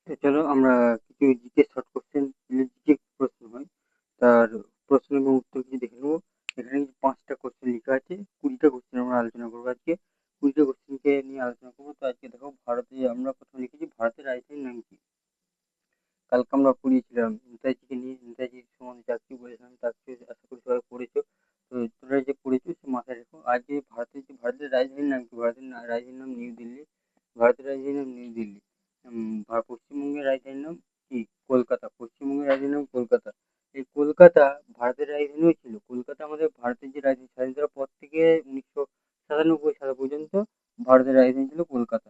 তো চলো আমরা কিছু জিকে শর্ট কোশ্চেন, জিকে প্রশ্ন হয় তার প্রশ্ন এবং উত্তর কিছু দেখে নেবো। এখানে কিন্তু 5টা কোশ্চেন লেখা আছে, 20টা কোশ্চেন আমরা আলোচনা করবো আজকে। 20টা কোশ্চেনকে নিয়ে আলোচনা করবো। তো আজকে দেখো, ভারতে আমরা প্রথমে লিখেছি ভারতের রাজধানীর নাম কি। কালকে আমরা পড়িয়েছিলাম নেতাজিকে নিয়ে, নেতাজির সম্বন্ধে যা কিছু বলেছিলাম তা কিছু আশা করি সবাই পড়েছো। তো তোমরা যে পড়েছো সে মাথায় রেখো। আজকে ভারতের রাজধানীর নাম কি? ভারতের রাজধানীর নাম নিউ দিল্লি। ভারতের রাজধানীর নাম নিউ দিল্লি। পশ্চিমবঙ্গের রাজধানীর নাম কি? কলকাতা। পশ্চিমবঙ্গের রাজধানীর নাম কলকাতা। এই কলকাতা ভারতের রাজধানীও ছিল। কলকাতা আমাদের ভারতের যে রাজধানী, স্বাধীনতার পর থেকে 1997 সাল পর্যন্ত ভারতের রাজধানী ছিল কলকাতা।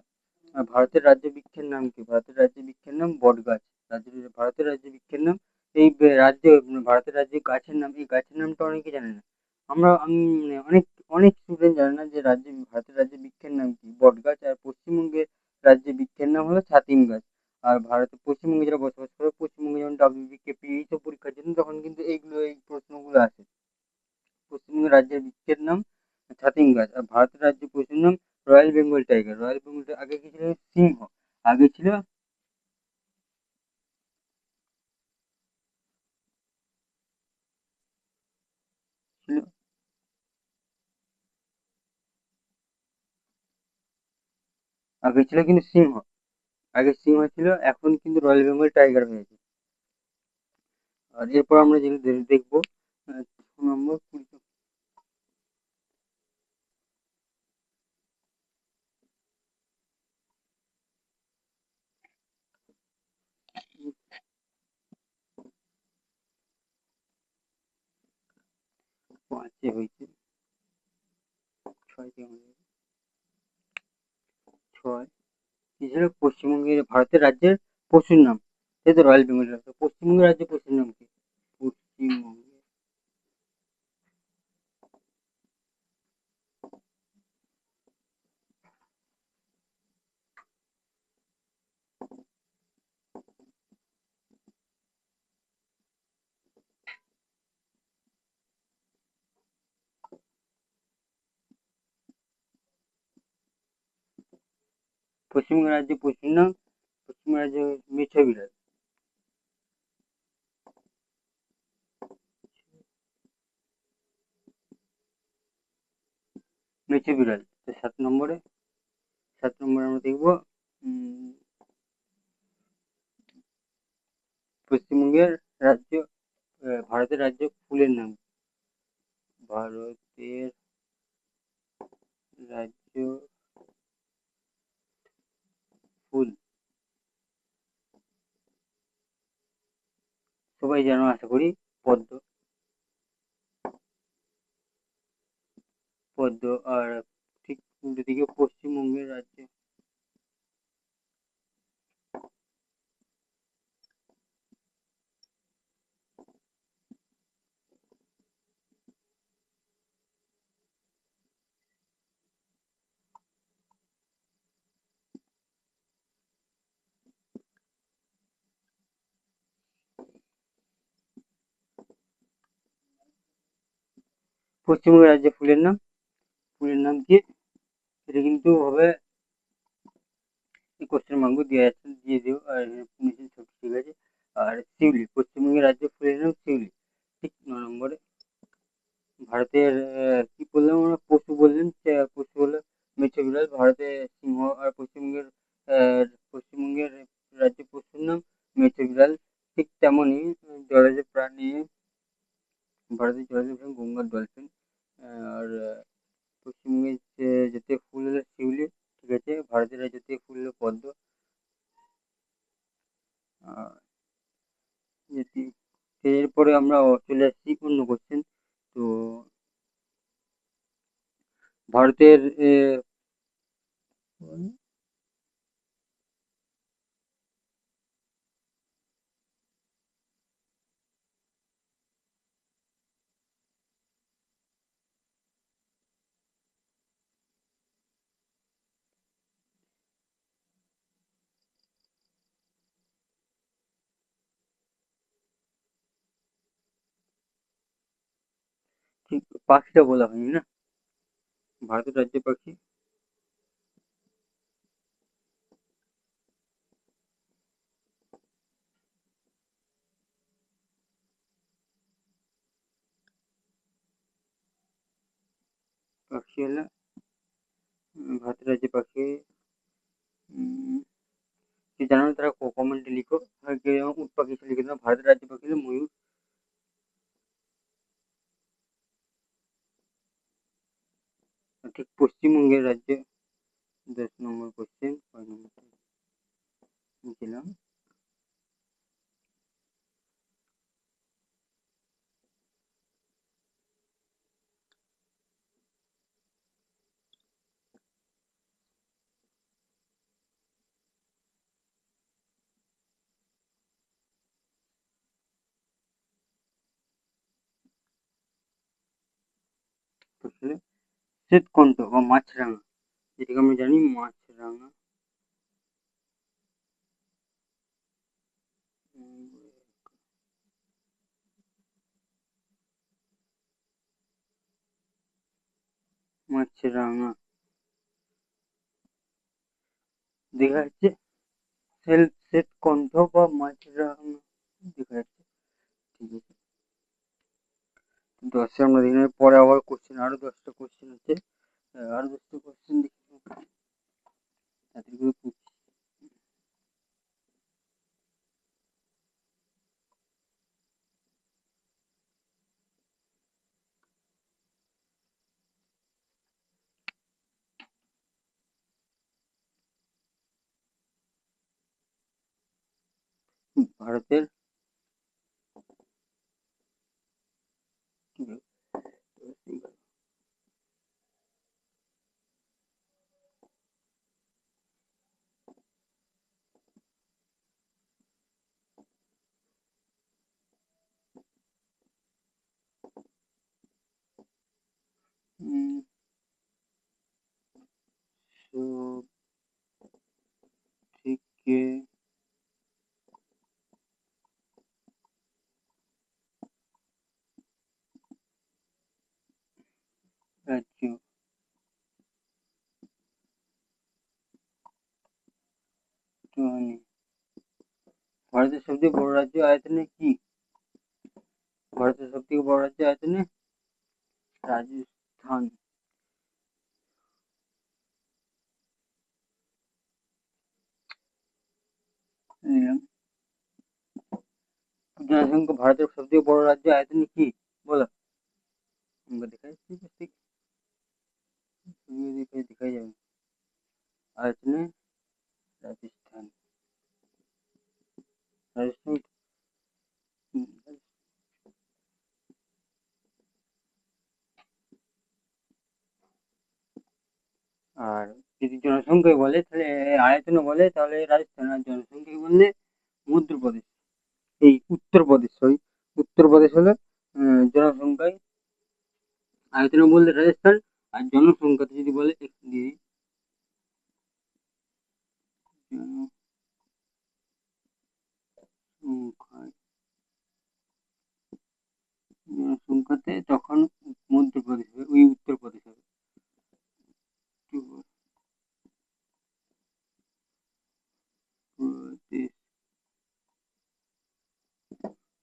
আর ভারতের রাজ্য বৃক্ষের নাম কি? ভারতের রাজ্য বৃক্ষের নাম বটগাছ। ভারতের রাজ্য বৃক্ষের নাম এই ভারতের রাজ্যের গাছের নাম, এই গাছের নামটা অনেকে জানে না। আমি অনেক অনেক স্টুডেন্ট জানে না যে ভারতের রাজ্য বৃক্ষের নাম কি বটগাছ। আর পশ্চিমবঙ্গের রাজ্য বৃক্ষের নাম হলো ছাতিম গাছ। আর পশ্চিমবঙ্গে যারা বসবাস করে, পশ্চিমবঙ্গে যেমন WBKP এইসব পরীক্ষার জন্য তখন কিন্তু এই প্রশ্নগুলো আসে। পশ্চিমবঙ্গের রাজ্যের বৃক্ষের নাম ছাতিম গাছ। আর ভারতের রাজ্যের পশুর নাম royal Bengal tiger. Royal Bengal আগে কি ছিল? সিংহ। আগে ছিল ছিল আগে ছিল কিন্তু সিংহ। আগে সিংহ ছিল, এখন কিন্তু রয়্যাল বেঙ্গল টাইগার হয়েছে। আর এরপর আমরা যেগুলো দেখবো, 2 নম্বর, পাঁচে হয়েছে, ছয় থেকে ছয় কি ছিল? ভারতের রাজ্যের পশুর নাম, এই তো রয়্যাল বেঙ্গল টাইগার। পশ্চিমবঙ্গের রাজ্যের পশুর নাম কি? পশ্চিমবঙ্গ পশ্চিমবঙ্গ রাজ্যের পশুর নাম, পশ্চিমবঙ্গ রাজ্যের মেছে বিড়াল। মেছে বিড়াল। তো 7 নম্বরে আমরা দেখবো, পশ্চিমবঙ্গের রাজ্য ভারতের রাজ্য ফুলের নাম। ভারতের রাজ্য ফুল, সবাই জানো আশা করি, পদ্ম। পদ্ম। আর ঠিক উল্টো দিকে পশ্চিমবঙ্গের রাজ্য, পশ্চিমবঙ্গের রাজ্যে ফুলের নাম কি? এটা কিন্তু হবে কোশ্চেন মার্ক দিয়ে যাচ্ছে, দিয়ে দিও। আর নিশ্চয়ই সব ঠিক আছে। আর শিউলি, পশ্চিমবঙ্গের রাজ্য ফুলের নাম শিউলি। ঠিক 9 নম্বরে ভারতের কি বললাম আমরা? পশু বললেন, পশু হলো মেছে বিড়াল। ভারতে সিংহ। আর পশ্চিমবঙ্গের রাজ্য পশুর নাম মেছে বিড়াল। ঠিক তেমনই জলজ প্রাণী, ভারতের জলজ প্রাণী গঙ্গার ডলফিন। আর পশ্চিমবঙ্গের জাতীয় ফুল হলো শিউলি। ঠিক আছে। ভারতের জাতীয় ফুল হলো পদ্ম। আহ, এরপরে আমরা চলে আসছি অন্য কোশ্চেন। তো ভারতের ঠিক পাখিটা বলা হয়নি না? ভারতের রাজ্য পাখি পাখি হলো ভারতের রাজ্যের পাখি। কি জানো না তারা কমেন্টে লিখো। আর কেউ যেমন উট পাখি লিখে দাও। ভারতের রাজ্য পাখি হলো ময়ূর। ঠিক পশ্চিমবঙ্গের রাজ্যে 10 নম্বর কোশ্চেন। 6 নম্বর লিখলাম। শ্বেতকণ্ঠ বা মাছরাঙা, যেটাকে আমরা জানি মাছরাঙা। মাছরাঙা দেখা যাচ্ছে। শ্বেতকণ্ঠ বা মাছরাঙা দেখা যাচ্ছে। ঠিক আছে, 10 আমরা দেখে নেব। পরে আবার কোশ্চেন, আরো 10টা কোশ্চেন আছে। আরো 10টা কোশ্চেন দেখি তাড়াতাড়ি করে। ভারতের থেকে রাজ্য ভারতের সবথেকে বড় রাজ্য আয়তনে কি? ভারতের সবথেকে বড় রাজ্য আয়তনে রাজস্থান। জনসংখ্যা ভারতের সবথেকে বড় রাজ্য আয়তনে কি বলো? দেখাই যাবে আয়তনে রাজস্থান। রাজস্থান আর যদি জনসংখ্যায় বলে তাহলে আয়তনে বলে তাহলে রাজস্থান, আর জনসংখ্যায় বললে মধ্যপ্রদেশ, এই উত্তরপ্রদেশ, সরি উত্তরপ্রদেশ হলো জনসংখ্যায়। আয়তনে বললে রাজস্থান, আর জনসংখ্যাতে যদি বলে জনসংখ্যাতে তখন মধ্যপ্রদেশ হবে, ওই উত্তরপ্রদেশ হবে।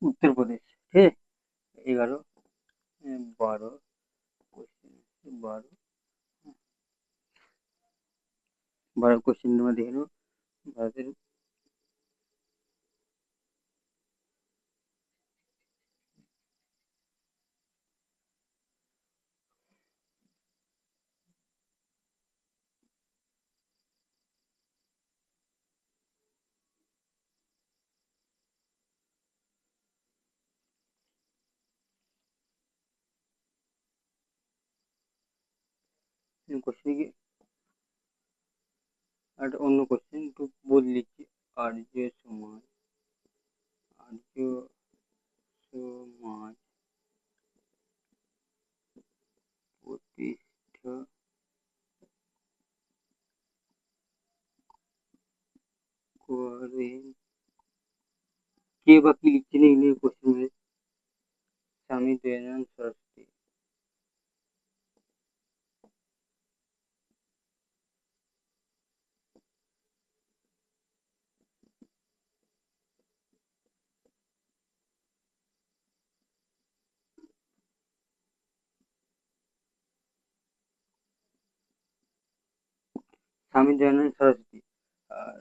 উত্তরপ্রদেশ। ঠিক আছে, 11 12 12 কোশ্চেন তোমরা দেখে নেবো। ভারতের কোশ্চেন কি একটা অন্য কোশ্চেন একটু বলে দিচ্ছি। আর্য সমাজ, আর্য সমাজ প্রতিষ্ঠা করেন কে? বা কি লিখছেন এগুলো কোশ্চেন? স্বামী দয়ানন্দ সরস্বতী। স্বামী দয়ানন্দ সরস্বতী। আর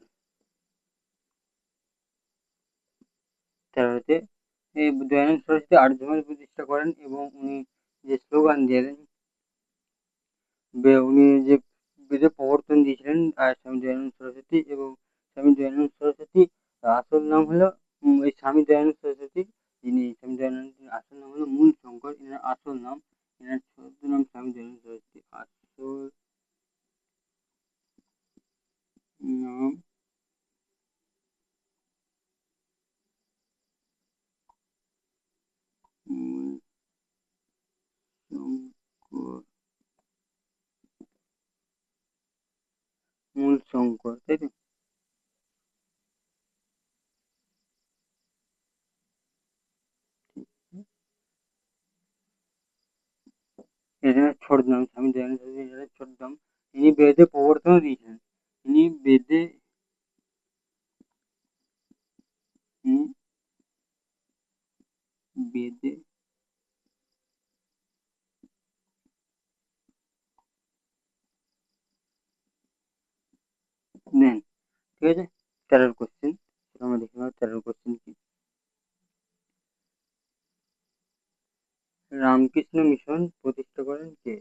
13তে এই দয়ানন্দ সরস্বতী আর্যসমাজ প্রতিষ্ঠা করেন এবং উনি যে স্লোগান দিলেন, উনি যে বেদের প্রবর্তন দিয়েছিলেন স্বামী দয়ানন্দ সরস্বতী, এবং স্বামী দয়ানন্দ সরস্বতী আসল নাম হলো এই স্বামী দয়ানন্দ সরস্বতী, যিনি স্বামী দয়ানন্দ আসল নাম হলো মূল শঙ্কর, এনার আসল নাম, এনার ছদ্ম নাম স্বামী দয়ানন্দ সরস্বতী, আসল নাম মূল শঙ্কর, মূল শঙ্কর, তাই তো? এনার ছদ্মনাম স্বামী দয়ানন্দ সরস্বতী, এনার ছদ্মনাম। ইনি বেদে প্রবর্তন দিয়েছেন, ইনি বেদে হুম, বেদে দেন, ঠিক আছে? 13 কোশ্চেন, আমরা দেখে নেবো 13 কোশ্চেন কি। রামকৃষ্ণ মিশন প্রতিষ্ঠা করেন কে?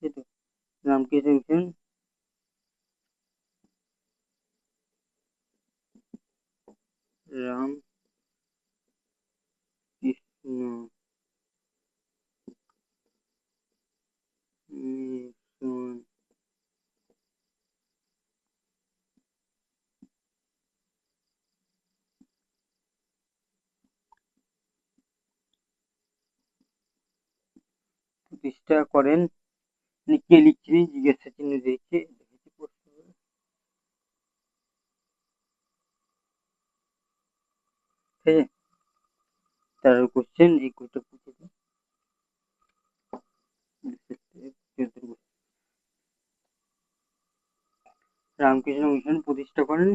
তাই তো? রামকৃষ্ণ মিশন, রামকৃষ্ণ মিশন প্রতিষ্ঠা করেন, কে লিখছেন? জিজ্ঞাসা চিহ্ন দিয়েছে, দেখেছি প্রশ্নগুলো। ঠিক আছে, 13 কোশ্চেন, এই কোশ্চেন পুছে দিই। রামকৃষ্ণ মিশন প্রতিষ্ঠা করেন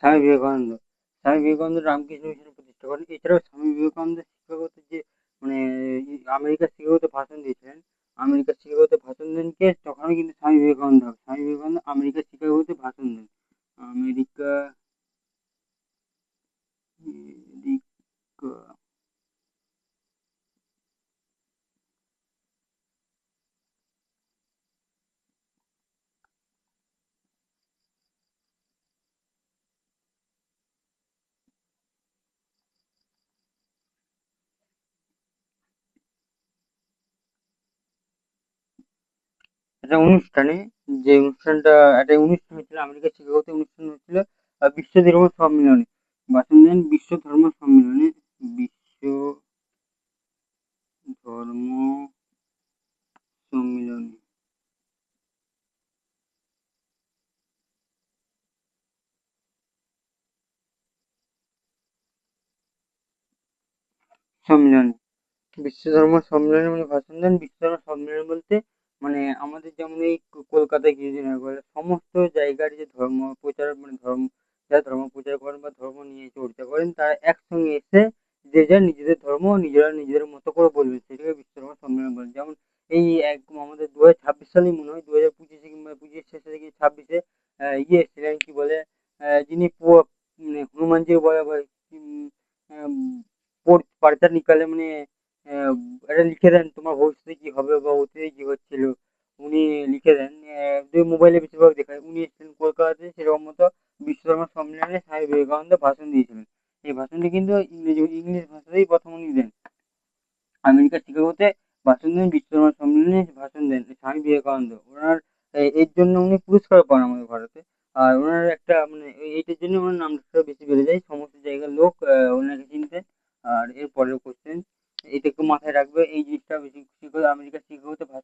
স্বামী বিবেকানন্দ। স্বামী বিবেকানন্দ রামকৃষ্ণ মিশন প্রতিষ্ঠা করেন। এছাড়াও স্বামী বিবেকানন্দ শিক্ষাগত যে মানে আমেরিকার শিক্ষাগত ভাষণ দিয়েছিলেন, আমেরিকার শিক্ষাগত ভাষণ দেন কে? তখনও কিন্তু স্বামী বিবেকানন্দ হবে। স্বামী বিবেকানন্দ আমেরিকার শিক্ষাগত ভাষণ দেন। আমেরিকা, আমেরিকা একটা অনুষ্ঠানে, যে অনুষ্ঠানটা, একটা অনুষ্ঠান হচ্ছিল, আমেরিকার শিকাগোতে অনুষ্ঠান হচ্ছিল বিশ্ব ধর্ম সম্মেলনে ভাষণ দেন, বিশ্ব ধর্ম সম্মেলনে, বিশ্ব ধর্ম সম্মেলনে, সম্মেলন, বিশ্ব ধর্ম সম্মেলনে উনি ভাষণ দেন। বিশ্ব ধর্ম সম্মেলন বলতে মানে আমাদের যেমন এই কলকাতায় কিছুদিন আগে হলো, সমস্ত জায়গার যে ধর্ম প্রচার মানে ধর্ম, যারা ধর্ম প্রচার করেন বা ধর্ম নিয়ে চর্চা করেন, তারা একসঙ্গে এসে যে যার নিজেদের ধর্ম নিজেরা নিজেদের মতো করে বলবে, সেটাকে বিশ্ব ধর্ম সম্মেলন বলে। যেমন এই এক আমাদের 2026 সালেই মনে হয়, 2025 কিংবা 25 শেষে থেকে 26-এ ইয়ে এসেছিলেন, কি বলে, যিনি মানে হনুমানজি বলে পর্চা নিকালে মানে এটা লিখে দেন তোমার ভবিষ্যতে কি হবে বা অতীতে কি হচ্ছিল, উনি লিখে দেন। যে মোবাইলে বেশিরভাগ দেখায়, উনি এসেছিলেন কলকাতাতে, সেরকম মতো বিশ্বকর্মা সম্মেলনে স্বামী বিবেকানন্দ ভাষণ দিয়েছিলেন। এই ভাষণটি কিন্তু ইংলিশ ভাষাতেই প্রথম উনি দেন। আমেরিকার শিকাগোতে ভাষণ দেন, বিশ্বকর্মা সম্মেলনে ভাষণ দেন স্বামী বিবেকানন্দ। ওনার এর জন্য উনি পুরস্কার পান আমাদের ভারতে। আর ওনার একটা মানে এইটার জন্য ওনার নামটা বেশি বেড়ে যায়, সমস্ত জায়গার লোক ওনাকে চিনতেন। আর এর পরের কোশ্চেন, এটা একটু মাথায় রাখবে, এই জিনিসটা বেশি করে আমেরিকার শিকাগোতে ভাষণ